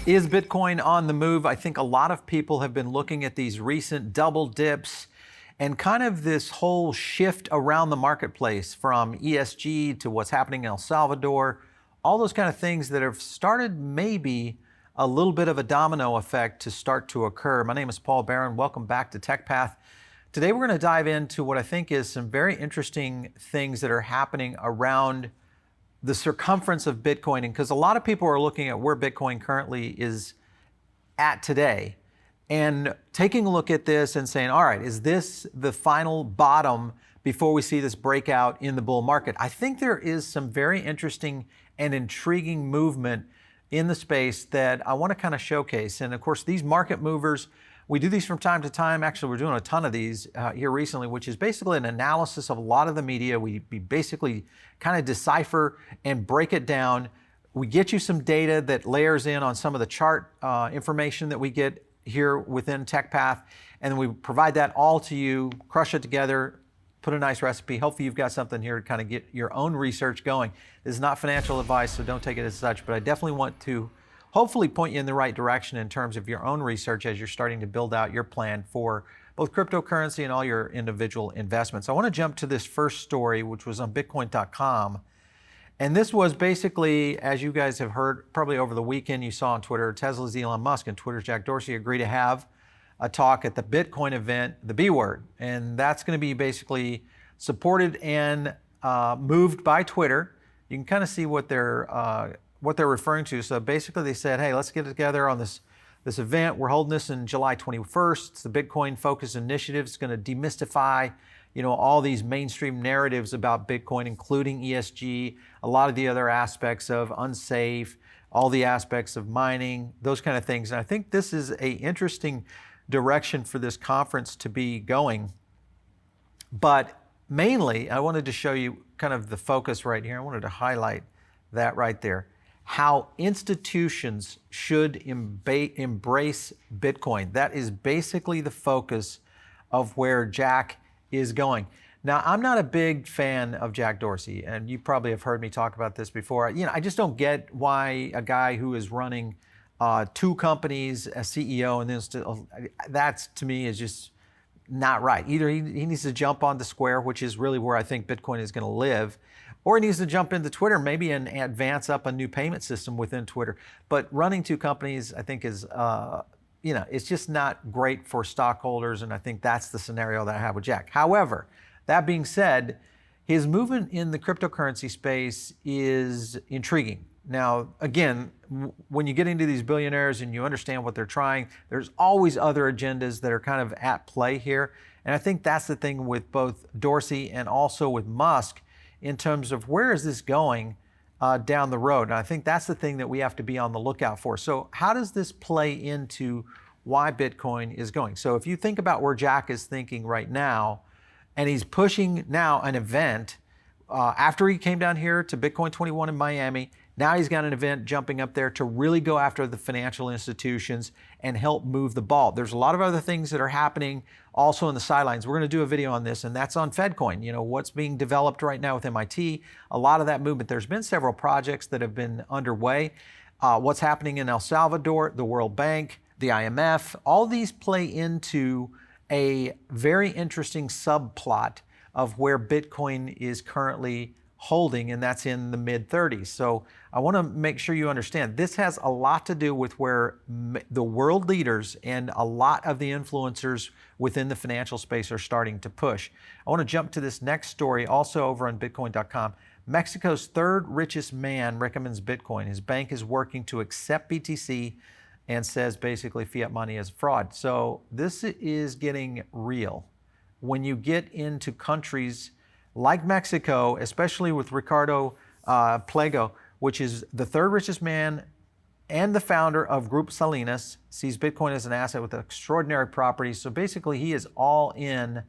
Is Bitcoin on the move? I think a lot of people have been looking at these recent double dips and kind of this whole shift around the marketplace from ESG to what's happening in El Salvador, all those kind of things that have started maybe a little bit of a domino effect to start to occur. My name is Paul Barron. Welcome back to TechPath. Today we're going to dive into what I think is some very interesting things that are happening around the circumference of Bitcoin, and because a lot of people are looking at where Bitcoin currently is at today and taking a look at this and saying, all right, is this the final bottom before we see this breakout in the bull market? I think there is some very interesting and intriguing movement in the space that I want to kind of showcase. And of course, these market movers, we do these from time to time. Actually, we're doing a ton of these here recently, which is basically an analysis of a lot of the media. We basically kind of decipher and break it down. We get you some data that layers in on some of the chart information that we get here within TechPath, and then we provide that all to you, crush it together, put a nice recipe. Hopefully you've got something here to kind of get your own research going. This is not financial advice, so don't take it as such, but I definitely want to hopefully point you in the right direction in terms of your own research as you're starting to build out your plan for both cryptocurrency and all your individual investments. I want to jump to this first story, which was on Bitcoin.com. And this was basically, as you guys have heard probably over the weekend, you saw on Twitter, Tesla's Elon Musk and Twitter's Jack Dorsey agree to have a talk at the Bitcoin event, the B word. And that's going to be basically supported and moved by Twitter. You can kind of see what they're referring to. So basically they said, hey, let's get together on this event. We're holding this in July 21st. It's the Bitcoin Focus Initiative. It's going to demystify, all these mainstream narratives about Bitcoin, including ESG, a lot of the other aspects of unsafe, all the aspects of mining, those kind of things. And I think this is an interesting direction for this conference to be going. But mainly, I wanted to show you kind of the focus right here. I wanted to highlight that right there. How institutions should embrace Bitcoin. That is basically the focus of where Jack is going. Now, I'm not a big fan of Jack Dorsey, and you probably have heard me talk about this before. I just don't get why a guy who is running two companies, a CEO, and then that's to me is just not right. Either he needs to jump on the Square, which is really where I think Bitcoin is going to live, or he needs to jump into Twitter maybe and advance up a new payment system within Twitter. But running two companies, I think is, it's just not great for stockholders, and I think that's the scenario that I have with Jack. However, that being said, his movement in the cryptocurrency space is intriguing. Now, again, when you get into these billionaires and you understand what they're trying, there's always other agendas that are kind of at play here. And I think that's the thing with both Dorsey and also with Musk in terms of where is this going down the road. And I think that's the thing that we have to be on the lookout for. So how does this play into why Bitcoin is going? So if you think about where Jack is thinking right now, and he's pushing now an event after he came down here to Bitcoin 21 in Miami. Now he's got an event jumping up there to really go after the financial institutions and help move the ball. There's a lot of other things that are happening also in the sidelines. We're going to do a video on this, and that's on FedCoin. What's being developed right now with MIT, a lot of that movement. There's been several projects that have been underway. What's happening in El Salvador, the World Bank, the IMF, all these play into a very interesting subplot of where Bitcoin is currently holding, and that's in the mid-30s. So I want to make sure you understand this has a lot to do with where the world leaders and a lot of the influencers within the financial space are starting to push. I want to jump to this next story also over on Bitcoin.com. Mexico's third richest man recommends Bitcoin. His bank is working to accept BTC and says basically fiat money is fraud. So this is getting real. When you get into countries like Mexico, especially with Ricardo Pliegro, which is the third richest man and the founder of Group Salinas, sees Bitcoin as an asset with extraordinary properties. So basically he is all in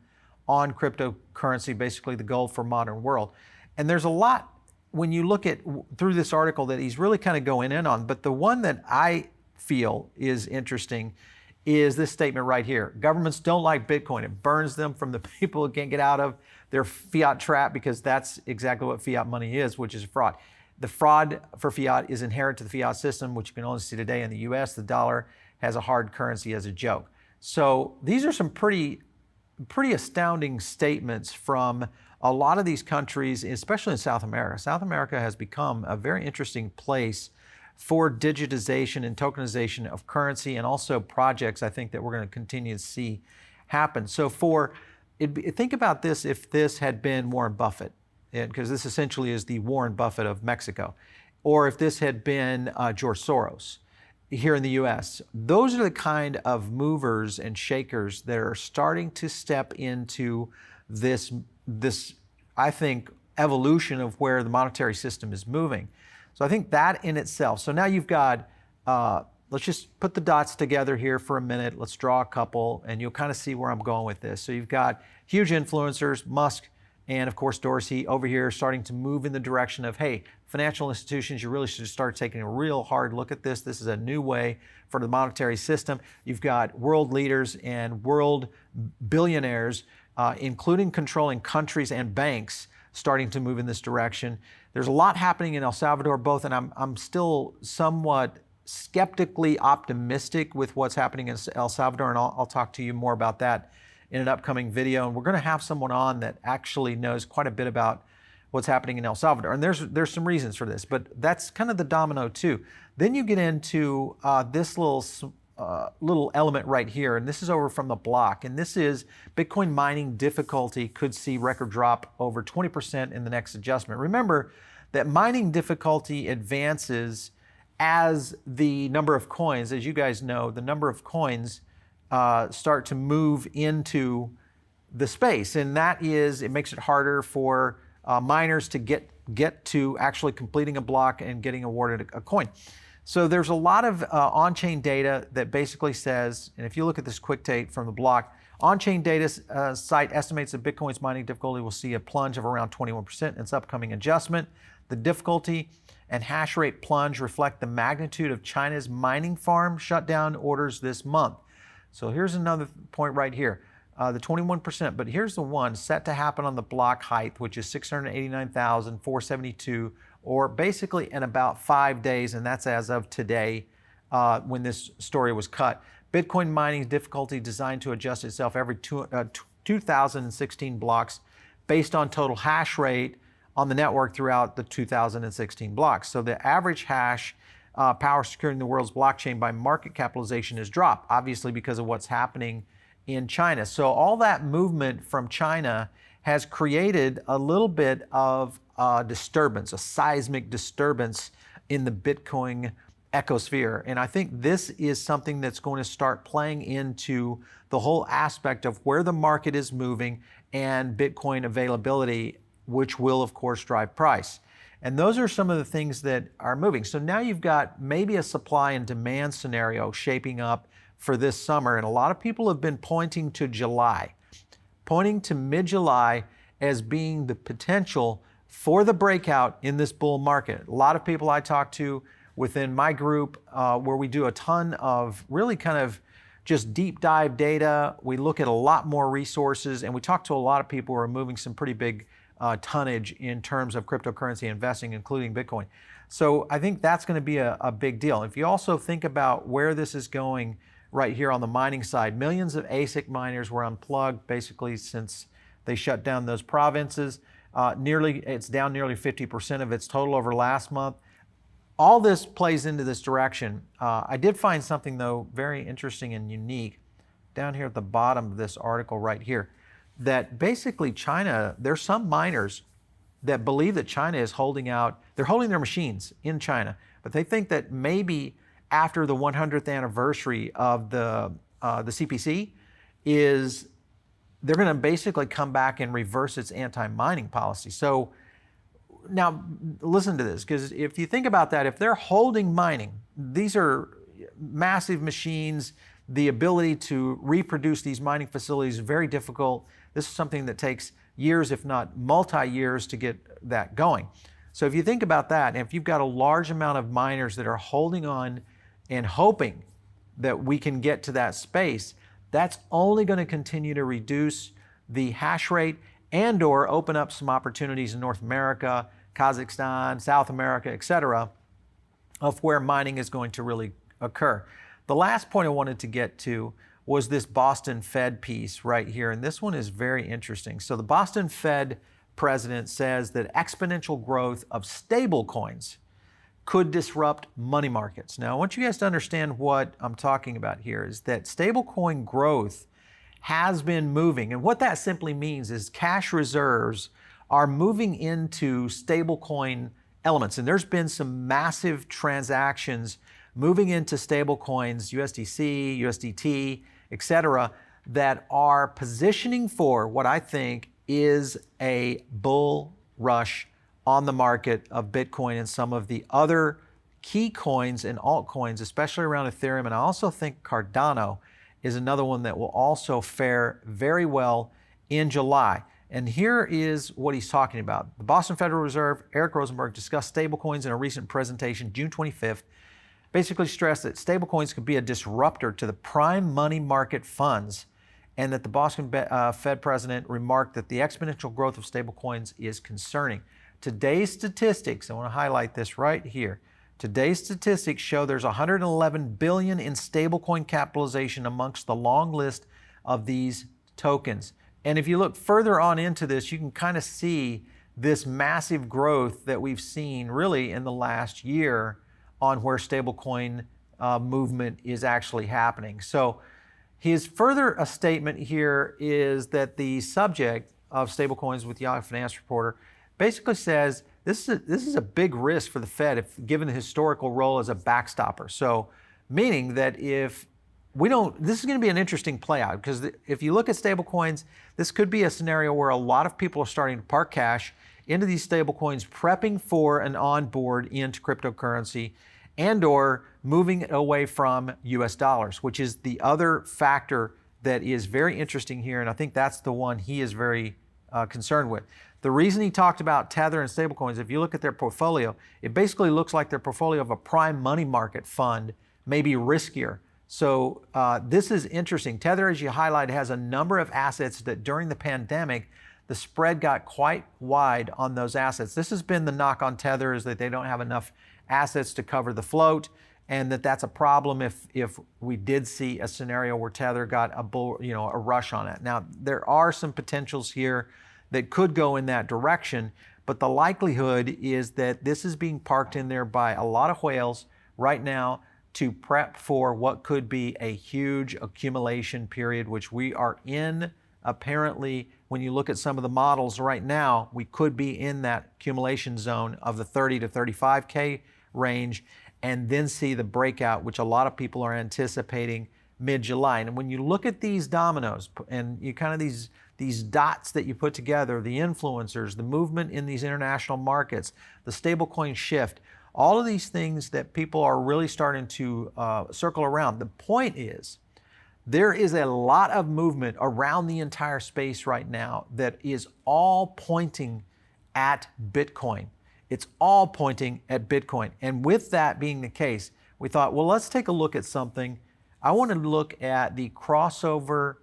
on cryptocurrency, basically the gold for modern world. And there's a lot when you look at through this article that he's really kind of going in on, but the one that I feel is interesting is this statement right here. Governments don't like Bitcoin. It burns them from the people who can't get out of their fiat trap, because that's exactly what fiat money is, which is fraud. The fraud for fiat is inherent to the fiat system, which you can only see today in the US. The dollar has a hard currency as a joke. So these are some pretty astounding statements from a lot of these countries, especially in South America. South America has become a very interesting place for digitization and tokenization of currency, and also projects I think that we're going to continue to see happen. So think about this if this had been Warren Buffett, because this essentially is the Warren Buffett of Mexico, or if this had been George Soros here in the US. Those are the kind of movers and shakers that are starting to step into this, I think, evolution of where the monetary system is moving. So I think that in itself. So now you've got, let's just put the dots together here for a minute. Let's draw a couple, and you'll kind of see where I'm going with this. So you've got huge influencers, Musk, and of course Dorsey over here starting to move in the direction of, hey, financial institutions, you really should start taking a real hard look at this. This is a new way for the monetary system. You've got world leaders and world billionaires, including controlling countries and banks, starting to move in this direction. There's a lot happening in El Salvador, both, and I'm still somewhat skeptically optimistic with what's happening in El Salvador, and I'll talk to you more about that in an upcoming video. And we're going to have someone on that actually knows quite a bit about what's happening in El Salvador. And there's some reasons for this, but that's kind of the domino too. Then you get into this little element right here, and this is over from the block, and this is Bitcoin mining difficulty could see record drop over 20% in the next adjustment. Remember that mining difficulty advances as the number of coins, as you guys know, the number of coins start to move into the space, and that is, it makes it harder for miners to get to actually completing a block and getting awarded a coin. So there's a lot of on-chain data that basically says, and if you look at this quick take from the block, on-chain data site estimates that Bitcoin's mining difficulty will see a plunge of around 21% in its upcoming adjustment. The difficulty and hash rate plunge reflect the magnitude of China's mining farm shutdown orders this month. So here's another point right here, the 21%, but here's the one set to happen on the block height, which is 689,472, or basically in about 5 days, and that's as of today when this story was cut. Bitcoin mining difficulty designed to adjust itself every 2016 blocks based on total hash rate on the network throughout the 2016 blocks. So the average hash power securing the world's blockchain by market capitalization has dropped, obviously because of what's happening in China. So all that movement from China has created a little bit of disturbance, a seismic disturbance in the Bitcoin ecosphere. And I think this is something that's going to start playing into the whole aspect of where the market is moving and Bitcoin availability, which will of course drive price. And those are some of the things that are moving. So now you've got maybe a supply and demand scenario shaping up for this summer. And a lot of people have been pointing to July, pointing to mid-July as being the potential for the breakout in this bull market. A lot of people I talk to within my group, where we do a ton of really kind of just deep dive data. We look at a lot more resources, and we talk to a lot of people who are moving some pretty big tonnage in terms of cryptocurrency investing, including Bitcoin. So I think that's going to be a big deal. If you also think about where this is going right here on the mining side, millions of ASIC miners were unplugged basically since they shut down those provinces. It's down nearly 50% of its total over last month. All this plays into this direction. I did find something though very interesting and unique down here at the bottom of this article right here, that basically China, there's some miners that believe that China is they're holding their machines in China, but they think that maybe after the 100th anniversary of the CPC they're going to basically come back and reverse its anti-mining policy. So now listen to this, because if you think about that, if they're holding mining, these are massive machines, the ability to reproduce these mining facilities is very difficult. This is something that takes years, if not multi-years, to get that going. So if you think about that, and if you've got a large amount of miners that are holding on and hoping that we can get to that space, that's only going to continue to reduce the hash rate and or open up some opportunities in North America, Kazakhstan, South America, etc., of where mining is going to really occur. The last point I wanted to get to was this Boston Fed piece right here, and this one is very interesting. So the Boston Fed president says that exponential growth of stablecoins could disrupt money markets. Now, I want you guys to understand what I'm talking about here is that stablecoin growth has been moving, and what that simply means is cash reserves are moving into stablecoin elements, and there's been some massive transactions moving into stablecoins, USDC, USDT, etc., that are positioning for what I think is a bull rush on the market of Bitcoin and some of the other key coins and altcoins, especially around Ethereum. And I also think Cardano is another one that will also fare very well in July. And here is what he's talking about. The Boston Federal Reserve, Eric Rosenberg, discussed stablecoins in a recent presentation, June 25th, basically stressed that stablecoins could be a disruptor to the prime money market funds, and that the Boston Fed president remarked that the exponential growth of stablecoins is concerning. Today's statistics, I want to highlight this right here. Today's statistics show there's 111 billion in stablecoin capitalization amongst the long list of these tokens. And if you look further on into this, you can kind of see this massive growth that we've seen really in the last year on where stablecoin movement is actually happening. So his further a statement here is that the subject of stablecoins with Yahoo Finance Reporter basically says this is a big risk for the Fed if given the historical role as a backstopper. So meaning that if we don't, this is going to be an interesting play out, because if you look at stablecoins, this could be a scenario where a lot of people are starting to park cash into these stablecoins, prepping for an onboard into cryptocurrency, and or moving it away from US dollars, which is the other factor that is very interesting here. And I think that's the one he is very concerned with. The reason he talked about Tether and stablecoins, if you look at their portfolio, it basically looks like their portfolio of a prime money market fund, maybe riskier. So this is interesting. Tether, as you highlight, has a number of assets that during the pandemic, the spread got quite wide on those assets. This has been the knock on Tether, is that they don't have enough assets to cover the float, and that's a problem if we did see a scenario where Tether got a rush on it. Now, there are some potentials here that could go in that direction, but the likelihood is that this is being parked in there by a lot of whales right now to prep for what could be a huge accumulation period, which we are in. Apparently, when you look at some of the models right now, we could be in that accumulation zone of the 30 to 35K range, and then see the breakout, which a lot of people are anticipating mid-July. And when you look at these dominoes and you kind of these dots that you put together, the influencers, the movement in these international markets, the stablecoin shift, all of these things that people are really starting to circle around. The point is, there is a lot of movement around the entire space right now that is all pointing at Bitcoin. It's all pointing at Bitcoin. And with that being the case, we thought, well, let's take a look at something. I want to look at the crossover,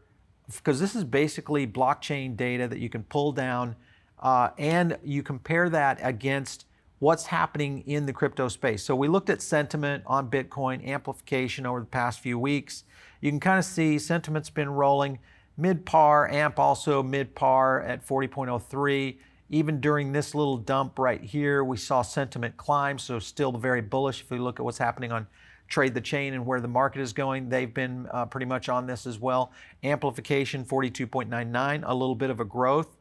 because this is basically blockchain data that you can pull down, and you compare that against what's happening in the crypto space. So we looked at sentiment on Bitcoin, amplification over the past few weeks. You can kind of see sentiment's been rolling mid-par, AMP also mid-par at 40.03. Even during this little dump right here, we saw sentiment climb, so still very bullish. If we look at what's happening on Trade the Chain and where the market is going, they've been pretty much on this as well. Amplification 42.99, a little bit of a growth.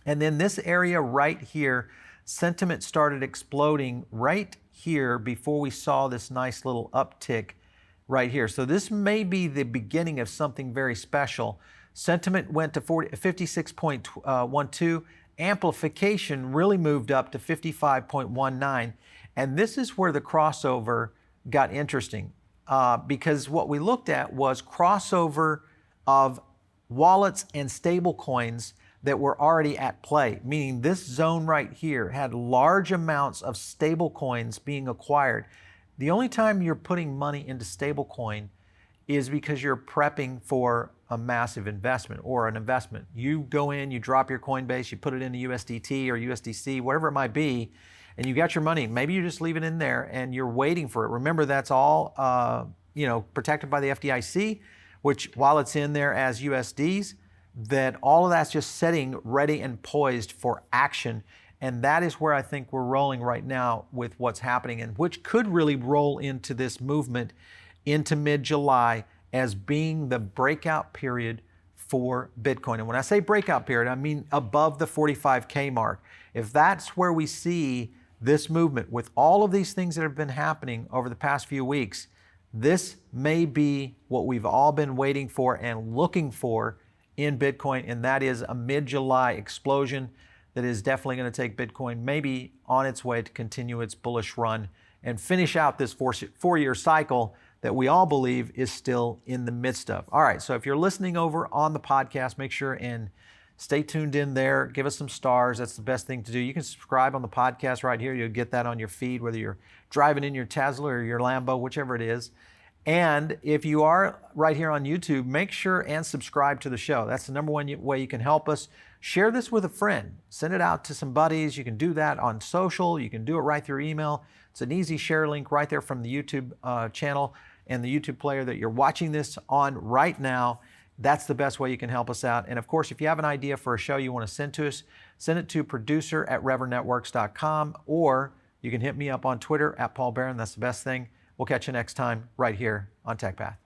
And then this area right here, sentiment started exploding right here before we saw this nice little uptick right here. So this may be the beginning of something very special. Sentiment went to 56.12. Amplification really moved up to 55.19. And this is where the crossover got interesting, because what we looked at was crossover of wallets and stable coins that were already at play, meaning this zone right here had large amounts of stable coins being acquired. The only time you're putting money into stable coin is because you're prepping for a massive investment or an investment. You go in, you drop your Coinbase, you put it into USDT or USDC, whatever it might be, and you got your money. Maybe you just leave it in there and you're waiting for it. Remember, that's all protected by the FDIC, which while it's in there as USDs, that all of that's just sitting ready and poised for action. And that is where I think we're rolling right now with what's happening, and which could really roll into this movement into mid-July as being the breakout period for Bitcoin. And when I say breakout period, I mean above the 45K mark. If that's where we see this movement with all of these things that have been happening over the past few weeks, this may be what we've all been waiting for and looking for in Bitcoin, and that is a mid-July explosion that is definitely going to take Bitcoin maybe on its way to continue its bullish run and finish out this four-year cycle that we all believe is still in the midst of. All right, so if you're listening over on the podcast, make sure and stay tuned in there. Give us some stars. That's the best thing to do. You can subscribe on the podcast right here. You'll get that on your feed, whether you're driving in your Tesla or your Lambo, whichever it is. And if you are right here on YouTube, make sure and subscribe to the show. That's the number one way you can help us. Share this with a friend. Send it out to some buddies. You can do that on social. You can do it right through email. It's an easy share link right there from the YouTube channel and the YouTube player that you're watching this on right now. That's the best way you can help us out. And of course, if you have an idea for a show you want to send to us, send it to producer@revernetworks.com, or you can hit me up on Twitter @Paul Barron. That's the best thing. We'll catch you next time right here on TechPath.